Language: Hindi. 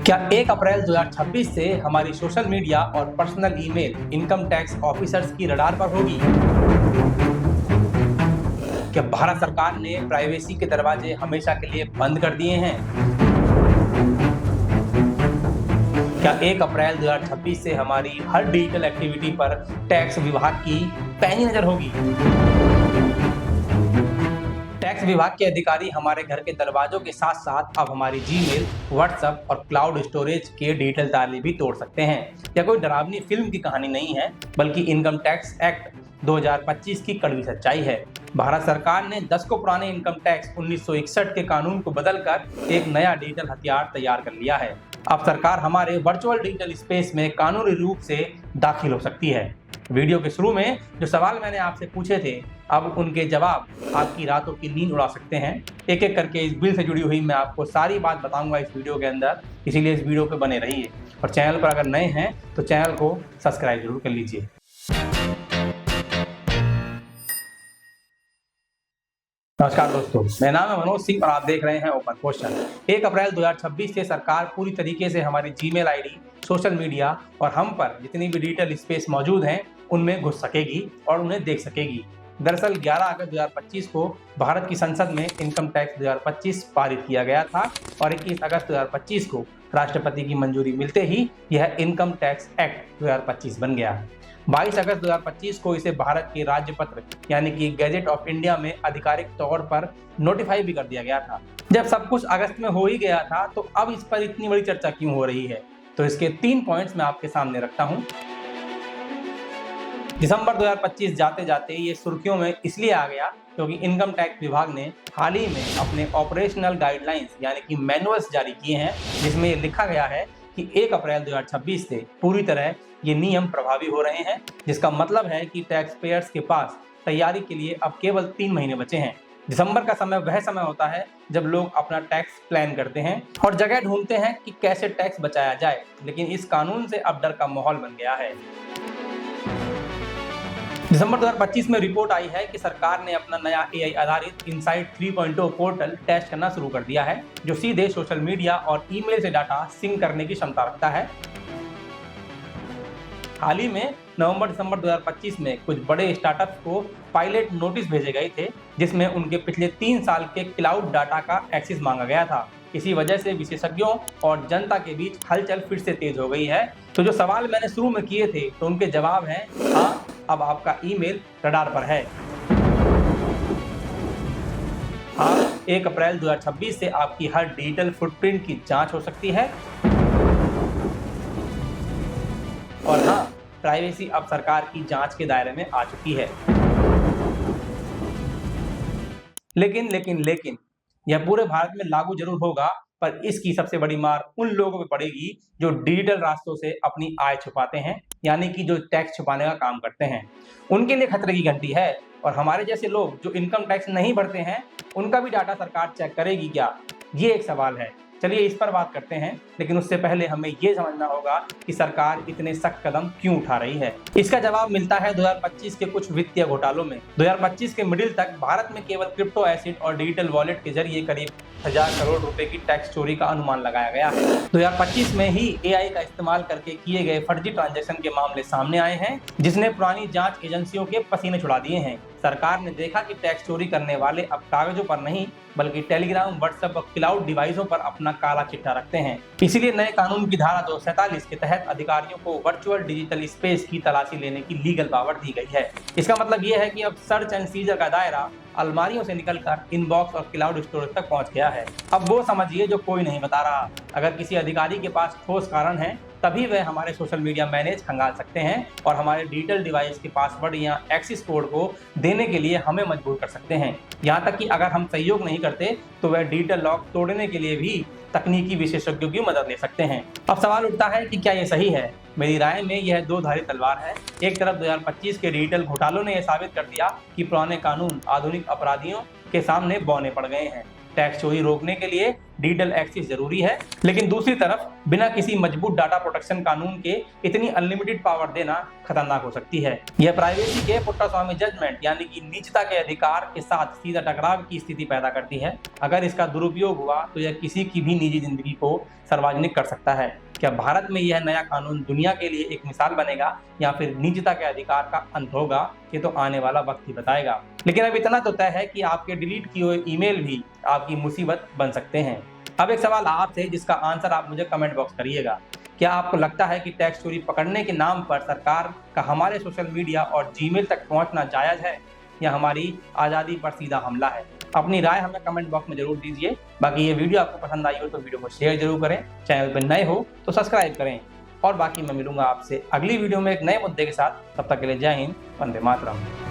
क्या 1 अप्रैल 2026 से हमारी सोशल मीडिया और personal email income tax officers की रडार पर होगी? क्या भारत सरकार ने प्राइवेसी के दरवाजे हमेशा के लिए बंद कर दिए हैं? क्या 1 अप्रैल 2026 से हमारी हर डिजिटल एक्टिविटी पर टैक्स विभाग की पैनी नजर होगी? टैक्स विभाग के अधिकारी हमारे घर के दरवाजों के साथ साथ अब हमारी जीमेल, व्हाट्सएप और क्लाउड स्टोरेज के डिजिटल ताले भी तोड़ सकते हैं। यह कोई डरावनी फिल्म की कहानी नहीं है, बल्कि इनकम टैक्स एक्ट 2025 की कड़वी सच्चाई है। भारत सरकार ने दशकों पुराने इनकम टैक्स 1961 के कानून को बदलकर एक नया डिजिटल हथियार तैयार कर लिया है। अब सरकार हमारे वर्चुअल डिजिटल स्पेस में कानूनी रूप से दाखिल हो सकती है। वीडियो के शुरू में जो सवाल मैंने आपसे पूछे थे, अब उनके जवाब आपकी रातों की नींद उड़ा सकते हैं। एक एक करके इस बिल से जुड़ी हुई मैं आपको सारी बात बताऊंगा इस वीडियो के अंदर, इसीलिए इस वीडियो पे बने रहिए और चैनल पर अगर नए हैं तो चैनल को सब्सक्राइब जरूर कर लीजिए। नमस्कार दोस्तों, मेरा नाम है मनोज सिंह और आप देख रहे हैं ओपन क्वेश्चन। 1 अप्रैल 2026 से सरकार पूरी तरीके से हमारी जीमेल आईडी, सोशल मीडिया और हम पर जितनी भी डिजिटल स्पेस मौजूद हैं उनमें घुस सकेगी और उन्हें देख सकेगी। दरअसल 11 अगस्त 2025 को भारत की संसद में इनकम टैक्स 2025 पारित किया गया था और 21 अगस्त 2025 को राष्ट्रपति की मंजूरी मिलते ही यह इनकम टैक्स एक्ट 2025 बन गया। 22 अगस्त 2025 को इसे भारत के राज्यपत्र यानी कि गैजेट ऑफ इंडिया में आधिकारिक तौर पर नोटिफाई भी कर दिया गया था। जब सब कुछ अगस्त में हो ही गया था तो अब इस पर इतनी बड़ी चर्चा क्यों हो रही है? तो इसके 3 पॉइंट्स मैं आपके सामने रखता हूं। दिसंबर 2025 जाते जाते ये सुर्खियों में इसलिए आ गया क्योंकि इनकम टैक्स विभाग ने हाल ही में अपने ऑपरेशनल गाइडलाइंस यानी कि मैनुअल्स जारी किए हैं, जिसमें ये लिखा गया है कि 1 अप्रैल 2026 से पूरी तरह ये नियम प्रभावी हो रहे हैं, जिसका मतलब है कि टैक्स पेयर्स के पास तैयारी के लिए अब केवल 3 महीने बचे हैं। दिसंबर का समय वह समय होता है जब लोग अपना टैक्स प्लान करते हैं और जगह ढूंढते हैं कि कैसे टैक्स बचाया जाए, लेकिन इस कानून से अब डर का माहौल बन गया है। दिसंबर 2025 में रिपोर्ट आई है कि सरकार ने अपना नया AI आधारित इनसाइट 3.0 पोर्टल टेस्ट करना शुरू कर दिया है, जो सीधे सोशल मीडिया और ईमेल से डाटा सिंक करने की क्षमता रखता है। हाल ही में नवंबर-दिसंबर 2025 में कुछ बड़े स्टार्टअप्स को पायलट नोटिस भेजे गए थे, जिसमें उनके पिछले 3 साल के क्लाउड डाटा का एक्सेस मांगा गया था। इसी वजह से विशेषज्ञों और जनता के बीच हलचल फिर से तेज हो गई है। तो जो सवाल मैंने शुरू में किए थे तो उनके जवाब हैं हाँ, अब आपका ईमेल रडार पर है। हाँ, 1 अप्रैल 2026 से आपकी हर डिजिटल फुटप्रिंट की जांच हो सकती है। और हाँ, प्राइवेसी अब सरकार की जांच के दायरे में आ चुकी है। लेकिन यह पूरे भारत में लागू जरूर होगा, पर इसकी सबसे बड़ी मार उन लोगों पे पड़ेगी जो डिजिटल रास्तों से अपनी आय छुपाते हैं, यानी कि जो टैक्स छुपाने का काम करते हैं। उनके लिए खतरे की घंटी है। और हमारे जैसे लोग जो इनकम टैक्स नहीं भरते हैं, उनका भी डाटा सरकार चेक करेगी क्या? ये एक सवाल है। चलिए इस पर बात करते हैं, लेकिन उससे पहले हमें ये समझना होगा कि सरकार इतने सख्त कदम क्यों उठा रही है। इसका जवाब मिलता है 2025 के कुछ वित्तीय घोटालों में। 2025 के मिडिल तक भारत में केवल क्रिप्टो एसिड और डिजिटल वॉलेट के जरिए करीब 1000 करोड़ रुपए की टैक्स चोरी का अनुमान लगाया गया है। 2025 में ही AI का इस्तेमाल करके किए गए फर्जी ट्रांजैक्शन के मामले सामने आए हैं, जिसने पुरानी जांच एजेंसियों के पसीने छुड़ा दिए हैं। सरकार ने देखा कि टैक्स चोरी करने वाले अब कागजों पर नहीं बल्कि टेलीग्राम, व्हाट्सएप और क्लाउड डिवाइसों पर अपना काला चिट्ठा रखते हैं। इसीलिए नए कानून की धारा 247 के तहत अधिकारियों को वर्चुअल डिजिटल स्पेस की तलाशी लेने की लीगल पावर दी गई है। इसका मतलब यह है कि अब सर्च एंड सीजर का दायरा अलमारियों से निकलकर इनबॉक्स और क्लाउड स्टोरेज तक पहुंच गया है। अब वो समझिए जो कोई नहीं बता रहा। अगर किसी अधिकारी के पास ठोस कारण है, तभी वह हमारे सोशल मीडिया मैनेज खंगाल सकते हैं और हमारे डिजिटल डिवाइस के पासवर्ड या एक्सेस कोड को देने के लिए हमें मजबूर कर सकते हैं। यहाँ तक कि अगर हम सहयोग नहीं करते तो वह डिजिटल लॉक तोड़ने के लिए भी तकनीकी विशेषज्ञों की मदद ले सकते हैं। अब सवाल उठता है कि क्या ये सही है? मेरी राय में यह 2 धारी तलवार है। एक तरफ 2025 के डिजिटल घोटालों ने यह साबित कर दिया कि पुराने कानून आधुनिक अपराधियों के सामने बौने पड़ गए हैं। टैक्स चोरी रोकने के लिए डिजिटल एक्सेस जरूरी है, लेकिन दूसरी तरफ बिना किसी मजबूत डाटा प्रोटेक्शन कानून के इतनी अनलिमिटेड पावर देना खतरनाक हो सकती है। यह प्राइवेसी के पुट्टास्वामी जजमेंट यानी कि निजता के अधिकार के साथ सीधा टकराव की स्थिति पैदा करती है। अगर इसका दुरुपयोग हुआ तो यह किसी की भी निजी जिंदगी को सार्वजनिक कर सकता है। क्या भारत में यह नया कानून दुनिया के लिए एक मिसाल बनेगा या फिर निजता के अधिकार का अंत होगा, ये तो आने वाला वक्त ही बताएगा। लेकिन अब इतना तो तय है कि आपके डिलीट किए हुए ईमेल भी आपकी मुसीबत बन सकते हैं। अब एक सवाल आपसे जिसका आंसर आप मुझे कमेंट बॉक्स करिएगा। क्या आपको लगता है कि टैक्स चोरी पकड़ने के नाम पर सरकार का हमारे सोशल मीडिया और जीमेल तक पहुंचना जायज है या हमारी आज़ादी पर सीधा हमला है? अपनी राय हमें कमेंट बॉक्स में जरूर दीजिए। बाकी ये वीडियो आपको पसंद आई हो तो वीडियो को शेयर जरूर करें, चैनल पर नए हो तो सब्सक्राइब करें। और बाकी मैं मिलूंगा आपसे अगली वीडियो में एक नए मुद्दे के साथ। तब तक के लिए जय हिंद, वंदे मातरम।